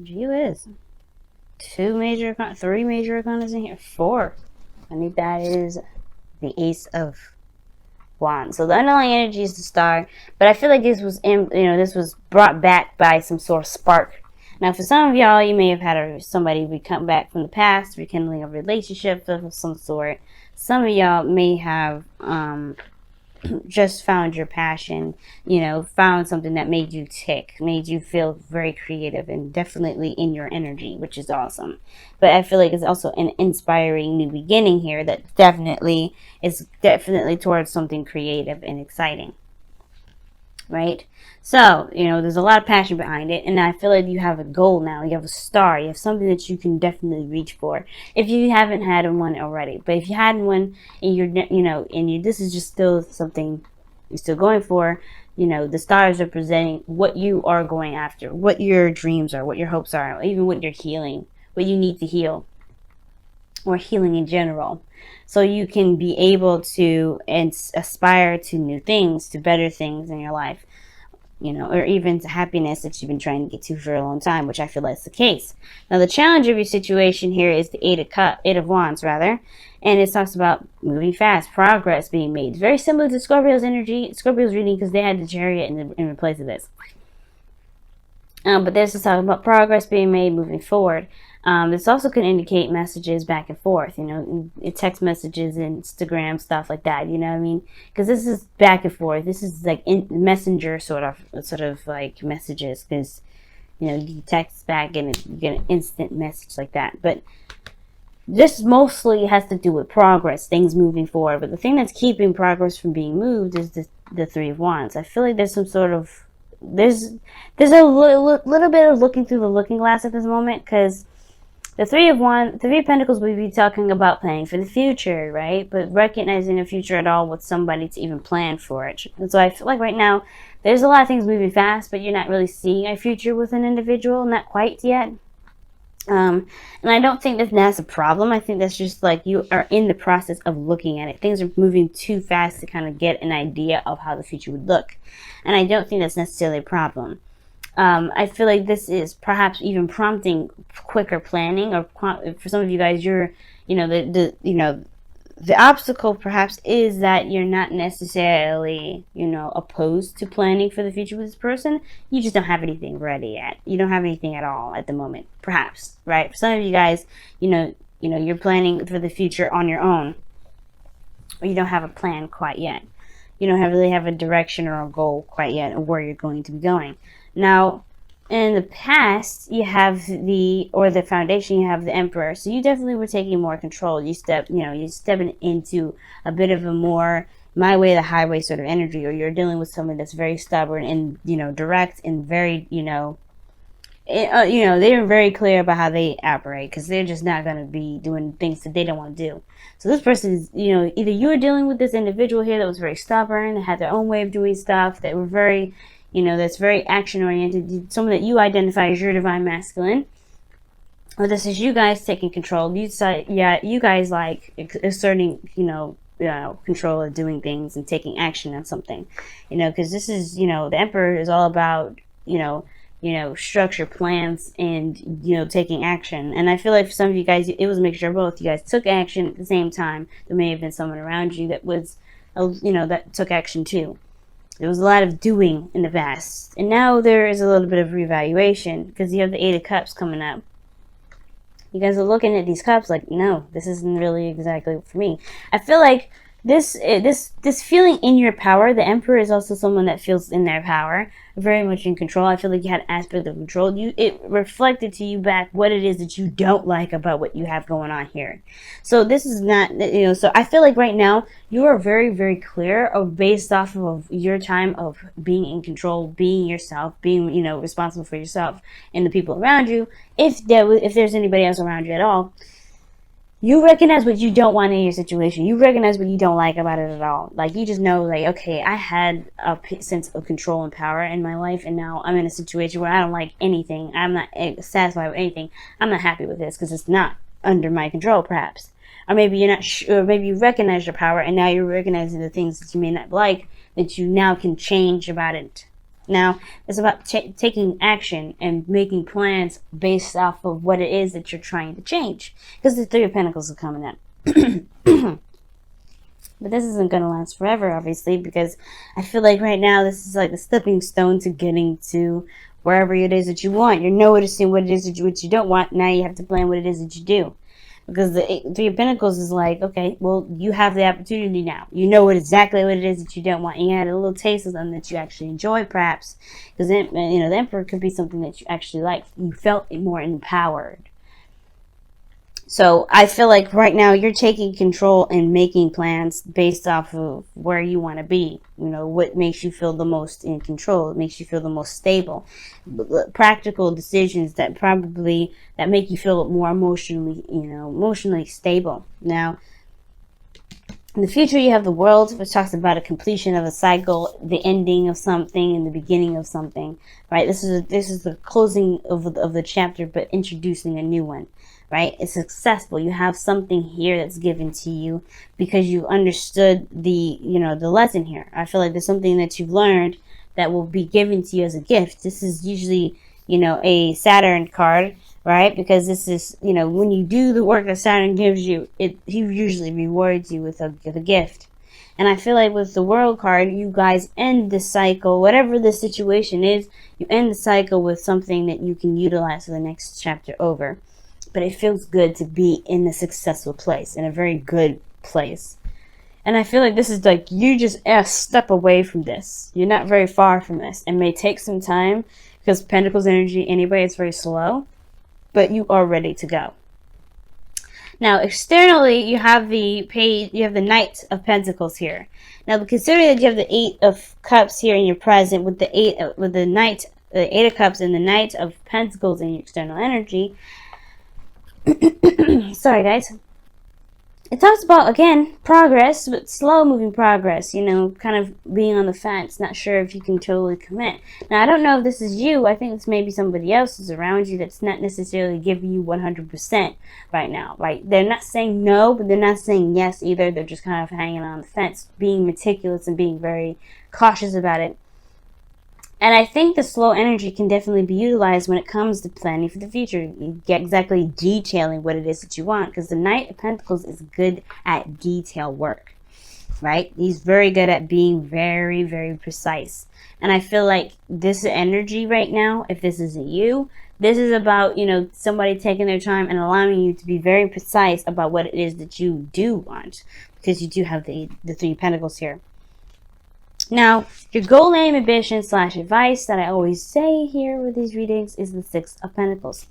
Gee whiz. Three major arcanas in here. Four. I think that is the Ace of Wands. So the underlying energy is the Star, but I feel like this was, this was brought back by some sort of spark. Now, for some of y'all, you may have had somebody come back from the past, rekindling a relationship of some sort. Some of y'all may have just found your passion, found something that made you tick, made you feel very creative and definitely in your energy, which is awesome. But I feel like it's also an inspiring new beginning here that definitely is towards something creative and exciting. Right? So, there's a lot of passion behind it, and I feel like you have a goal now. You have a star. You have something that you can definitely reach for. If you haven't had one already, but if you had one and this is just still something you're still going for, the stars are presenting what you are going after, what your dreams are, what your hopes are, even what you're healing, what you need to heal, or healing in general. So you can be able to aspire to new things, to better things in your life, or even to happiness that you've been trying to get to for a long time, which I feel that's the case. Now, the challenge of your situation here is the Eight of Wands, rather, and it talks about moving fast, progress being made. It's very similar to Scorpio's reading, because they had the Chariot in place of this. But this is talking about progress being made, moving forward. This also can indicate messages back and forth, text messages, Instagram, stuff like that, you know what I mean? Because this is back and forth. This is like messenger sort of like messages, because, you text back and you get an instant message like that. But this mostly has to do with progress, things moving forward. But the thing that's keeping progress from being moved is the Three of Wands. I feel like there's some sort of, there's a little bit of looking through the looking glass at this moment, because the Three of Pentacles, we be talking about planning for the future, right? But recognizing the future at all with somebody to even plan for it. And so I feel like right now, there's a lot of things moving fast, but you're not really seeing a future with an individual, not quite yet. And I don't think that that's a problem. I think that's just like you are in the process of looking at it. Things are moving too fast to kind of get an idea of how the future would look. And I don't think that's necessarily a problem. I feel like this is perhaps even prompting quicker planning, or for some of you guys, you're, the obstacle perhaps is that you're not necessarily, opposed to planning for the future with this person. You just don't have anything ready yet. You don't have anything at all at the moment, perhaps, right? For some of you guys, you're planning for the future on your own, or you don't have a plan quite yet. You don't really have a direction or a goal quite yet of where you're going to be going. Now, in the past, you have the foundation, you have the Emperor. So you definitely were taking more control. You're stepping into a bit of a more my way, the highway sort of energy, or you're dealing with someone that's very stubborn and, direct and very, they're very clear about how they operate, because they're just not going to be doing things that they don't want to do. So this person is, either you are dealing with this individual here that was very stubborn, that had their own way of doing stuff, that were very, that's very action-oriented, someone that you identify as your divine masculine. Or this is you guys taking control. You guys like asserting, control of doing things and taking action on something. Because this is, the Emperor is all about, structure, plans, and, taking action. And I feel like for some of you guys, it was a mixture of both. You guys took action at the same time. There may have been someone around you that was, that took action too. There was a lot of doing in the past. And now there is a little bit of reevaluation, because you have the Eight of Cups coming up. You guys are looking at these cups like, no, this isn't really exactly for me. I feel like this feeling in your power, the Emperor is also someone that feels in their power, very much in control. I feel like you had an aspect of control. It reflected to you back what it is that you don't like about what you have going on here. So this is not, so I feel like right now you are very, very clear of, based off of your time of being in control, being yourself, being, responsible for yourself and the people around you. If there's anybody else around you at all, you recognize what you don't want in your situation. You recognize what you don't like about it at all. Like, you just know, like, okay, I had a sense of control and power in my life, and now I'm in a situation where I don't like anything. I'm not satisfied with anything. I'm not happy with this because it's not under my control, perhaps. Or maybe you're not sure, or maybe you recognize your power, and now you're recognizing the things that you may not like, that you now can change about it Now, it's about taking action and making plans based off of what it is that you're trying to change. Because the Three of Pentacles are coming up. But this isn't going to last forever, obviously, because I feel like right now this is like the stepping stone to getting to wherever it is that you want. You're noticing what it is that what you don't want. Now you have to plan what it is that you do. Because the Three of Pentacles is like, okay, well, you have the opportunity now. You know exactly what it is that you don't want. And you had a little taste of them that you actually enjoy, perhaps. Because, you know, the Emperor could be something that you actually like. You felt more empowered. So I feel like right now you're taking control and making plans based off of where you want to be. You know, what makes you feel the most in control. It makes you feel the most stable. Practical decisions that make you feel more emotionally stable. Now, in the future, you have the World, which talks about a completion of a cycle, the ending of something, and the beginning of something. Right? This is the closing of the chapter, but introducing a new one. Right? It's successful. You have something here that's given to you because you understood the lesson here. I feel like there's something that you've learned that will be given to you as a gift. This is usually, a Saturn card, right? Because this is, when you do the work that Saturn gives you, he usually rewards you with a gift. And I feel like with the World card, you guys end the cycle, whatever the situation is, you end the cycle with something that you can utilize for the next chapter over. But it feels good to be in a successful place, in a very good place. And I feel like this is like you just a step away from this. You're not very far from this. It may take some time because Pentacles energy anyway is very slow, but you are ready to go. Now, externally, you have the Knight of Pentacles here. Now, considering that you have the Eight of Cups here in your present with the Eight of Cups and the Knight of Pentacles in your external energy. Sorry, guys. It talks about, again, progress, but slow-moving progress, kind of being on the fence, not sure if you can totally commit. Now, I don't know if this is you. I think it's maybe somebody else who's around you that's not necessarily giving you 100% right now, right? They're not saying no, but they're not saying yes either. They're just kind of hanging on the fence, being meticulous and being very cautious about it. And I think the slow energy can definitely be utilized when it comes to planning for the future. You get exactly detailing what it is that you want. Because the Knight of Pentacles is good at detail work. Right? He's very good at being very, very precise. And I feel like this energy right now, if this isn't you, this is about, somebody taking their time and allowing you to be very precise about what it is that you do want. Because you do have the Three of Pentacles here. Now, your goal, aim, ambition / advice that I always say here with these readings is the Six of Pentacles.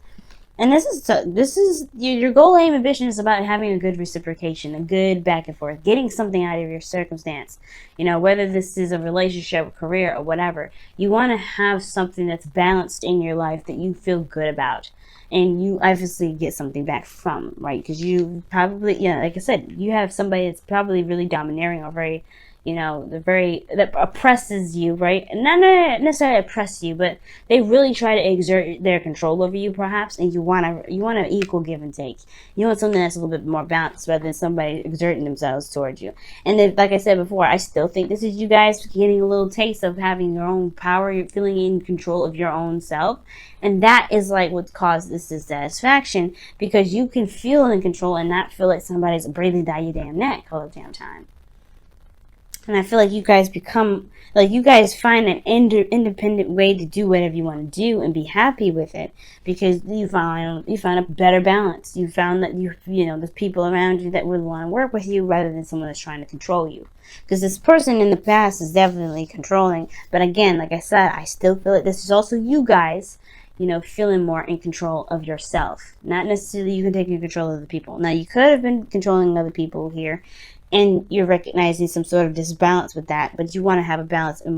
And this is your goal, aim, ambition is about having a good reciprocation, a good back and forth, getting something out of your circumstance. Whether this is a relationship, career, or whatever. You want to have something that's balanced in your life that you feel good about. And you obviously get something back from, right? Because you probably, like I said, you have somebody that's probably really domineering or very... that oppresses you, right? And not necessarily oppress you, but they really try to exert their control over you, perhaps. And you want an equal give and take. You want something that's a little bit more balanced, rather than somebody exerting themselves towards you. And then, like I said before, I still think this is you guys getting a little taste of having your own power. You're feeling in control of your own self, and that is like what caused this dissatisfaction, because you can feel in control and not feel like somebody's breathing down your damn neck all the damn time. And I feel like you guys find an independent way to do whatever you want to do and be happy with it, because you found a better balance. You found that there's people around you that would want to work with you rather than someone that's trying to control you. Because this person in the past is definitely controlling. But again, like I said, I still feel like this is also you guys, feeling more in control of yourself. Not necessarily you can take control of the people. Now, you could have been controlling other people here, and you're recognizing some sort of disbalance with that, but you want to have a balance and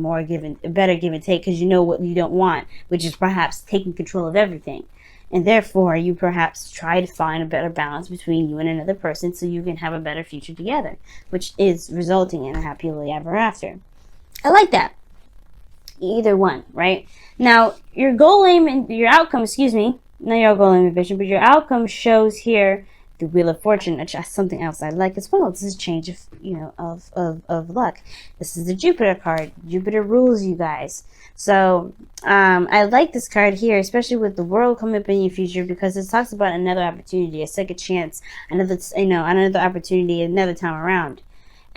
a better give and take, because you know what you don't want, which is perhaps taking control of everything. And therefore, you perhaps try to find a better balance between you and another person so you can have a better future together, which is resulting in a happily ever after. I like that. Either one, right? Now, your goal, aim, and your outcome, not your goal, aim, and vision, but your outcome shows here the Wheel of Fortune, which is something else I like as well. This is change of, of luck. This is the Jupiter card. Jupiter rules you guys. So I like this card here, especially with the world coming up in your future, because it talks about another opportunity, a second chance, another opportunity, another time around.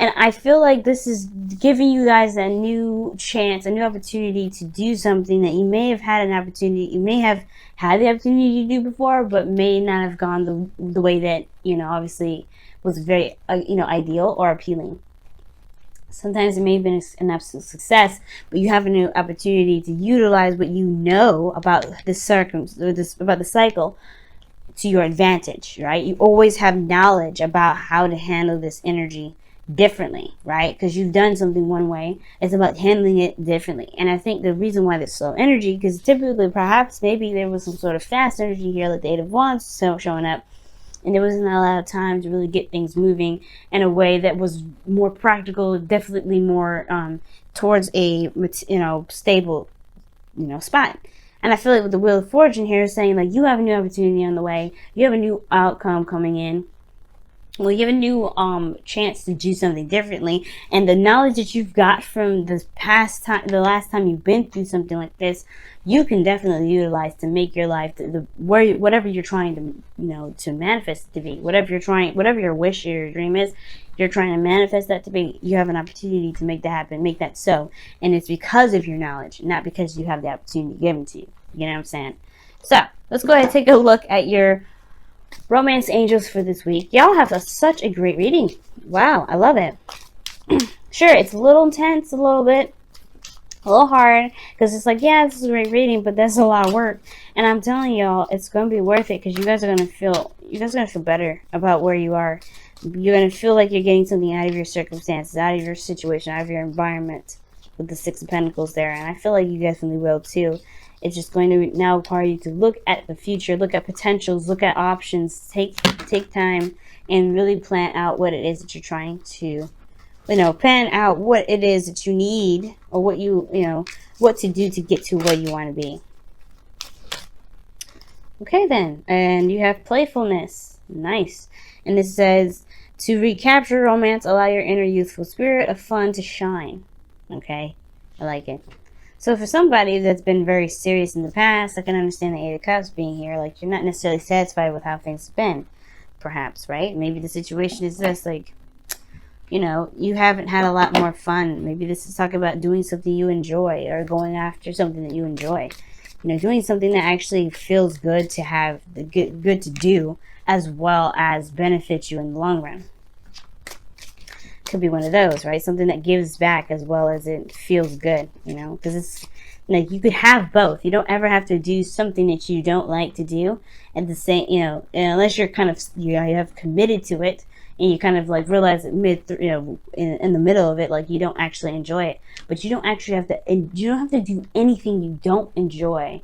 And I feel like this is giving you guys a new chance, a new opportunity to do something that you may have had an opportunity, you may have had the opportunity to do before, but may not have gone the way that, obviously was very, ideal or appealing. Sometimes it may have been an absolute success, but you have a new opportunity to utilize what you know about about the cycle to your advantage, right? You always have knowledge about how to handle this energy differently, right? Because you've done something one way, it's about handling it differently. And I think the reason why there's slow energy, because typically perhaps maybe there was some sort of fast energy here, like the Eight of Wands showing up, and there wasn't a lot of time to really get things moving in a way that was more practical, definitely more towards a stable spot. And I feel like with the Wheel of Fortune here is saying, like, you have a new opportunity on the way, you have a new outcome coming in. Well, you have a new chance to do something differently, and the knowledge that you've got from the last time you've been through something like this, you can definitely utilize to make your life whatever you're trying to to manifest it to be, whatever your wish or your dream is, you're trying to manifest that to be. You have an opportunity to make that happen, make that so, and it's because of your knowledge, not because you have the opportunity given to you. You know what I'm saying? So let's go ahead and take a look at your romance angels for this week. Y'all have such a great reading. Wow, I love it. Sure, it's a little intense, a little hard, because it's like, yeah, this is a great reading, but that's a lot of work. And I'm telling y'all, it's going to be worth it, because you guys are going to feel better about where you are. You're going to feel like you're getting something out of your circumstances, out of your situation, out of your environment, with the Six of Pentacles there. And I feel like you definitely will too. It's just going to now require you to look at the future, look at potentials, look at options, take time, and really plan out what it is that you're trying to, plan out what it is that you need, or what what to do to get to where you want to be. Okay then, and you have playfulness. Nice. And it says, to recapture romance, allow your inner youthful spirit of fun to shine. Okay, I like it. So for somebody that's been very serious in the past, I can understand the Eight of Cups being here. Like, you're not necessarily satisfied with how things have been, perhaps, right? Maybe the situation is this, like, you haven't had a lot more fun. Maybe this is talking about doing something you enjoy, or going after something that you enjoy. Doing something that actually feels good to have, good to do, as well as benefits you in the long run. Could be one of those, right? Something that gives back as well as it feels good, because it's like you could have both. You don't ever have to do something that you don't like to do at the same, unless you're kind of, you have committed to it, and you kind of like realize that in the middle of it, like, you don't actually enjoy it. But you don't actually have to, you don't have to do anything you don't enjoy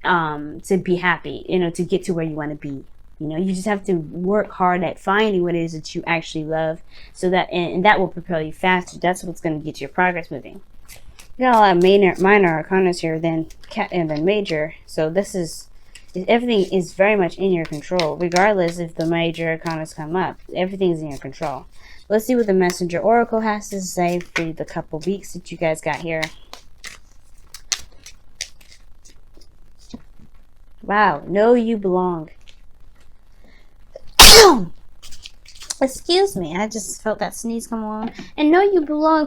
to be happy, to get to where you want to be. You just have to work hard at finding what it is that you actually love, so that, and that will propel you faster. That's what's going to get your progress moving. You got a lot of minor arcanas here than major. So this is, everything is very much in your control, regardless if the major arcanas come up. Everything is in your control. Let's see what the Messenger Oracle has to say for the couple weeks that you guys got here. Wow, know you belong. Excuse me, I just felt that sneeze come along. And know you belong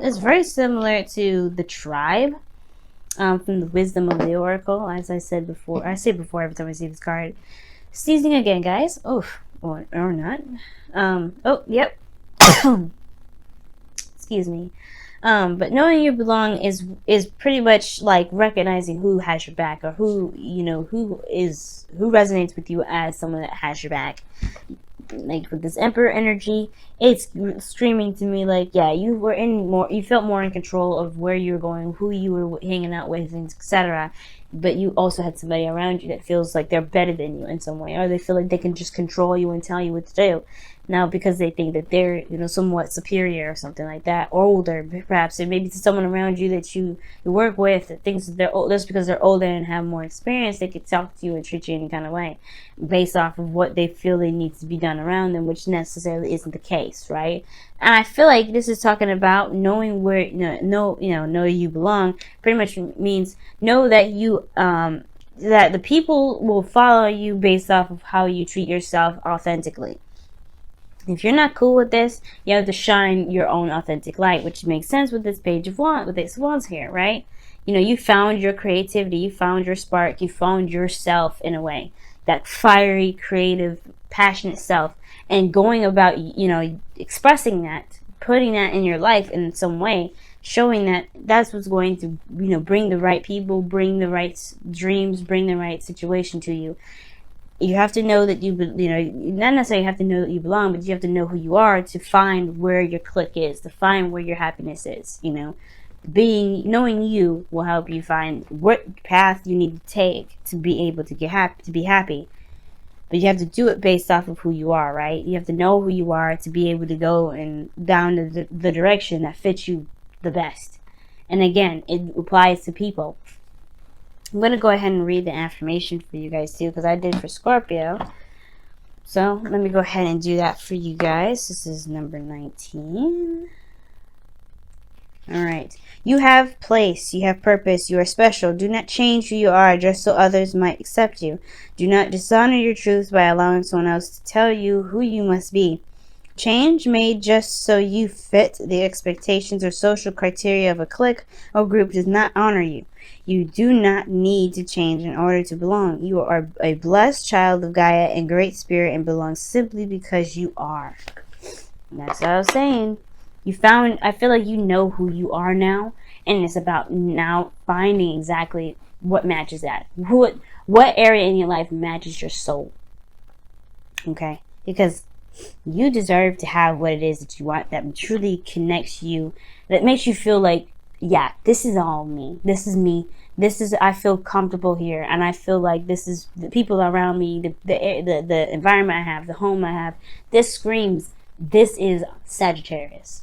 is very similar to the tribe from the Wisdom of the Oracle. As I said before, I say before every time I see this card. Sneezing again, guys. Oh, or not. Oh, yep. Excuse me. But knowing you belong is pretty much like recognizing who has your back, or who resonates with you as someone that has your back. Like with this Emperor energy, it's streaming to me like, yeah, you felt more in control of where you were going, who you were hanging out with, etc. But you also had somebody around you that feels like they're better than you in some way, or they feel like they can just control you and tell you what to do. now because they think that they're, you know, somewhat superior or something like that, or older perhaps, or maybe to someone around you that you work with that thinks that they're old, just because they're older and have more experience, they could talk to you and treat you any kind of way based off of what they feel they need to be done around them, which necessarily isn't the case, right? And I feel like this is talking about knowing where, know you belong. Pretty much means know that you that the people will follow you based off of how you treat yourself authentically. If you're not cool with this, you have to shine your own authentic light, which makes sense with this page of wands, with this wands here, right? You know, you found your creativity, you found your spark, you found yourself in a way, that fiery, creative, passionate self, and going about, you know, expressing that, putting that in your life in some way, showing that that's what's going to, you know, bring the right people, bring the right dreams, bring the right situation to you. You have to know that you know, not necessarily have to know that you belong, but you have to know who you are to find where your click is, to find where your happiness is. You know, knowing you will help you find what path you need to take to be able to get happy, to be happy. But you have to do it based off of who you are, right? You have to know who you are to be able to go and down the direction that fits you the best. And again, it applies to people. I'm going to go ahead and read the affirmation for you guys too, because I did for Scorpio. So let me go ahead and do that for you guys. This is number 19. All right. You have place. You have purpose. You are special. Do not change who you are just so others might accept you. Do not dishonor your truth by allowing someone else to tell you who you must be. Change made just so you fit the expectations or social criteria of a clique or group does not honor you. You do not need to change in order to belong. You are a blessed child of Gaia and great spirit and belong simply because you are. And that's what I was saying. I feel like you know who you are now, and it's about now finding exactly what matches that. What area in your life matches your soul. Okay? Because you deserve to have what it is that you want, that truly connects you, that makes you feel like, yeah, this is all me. This is me. I feel comfortable here, and I feel like this is the people around me, the environment I have, the home I have. This screams, this is Sagittarius.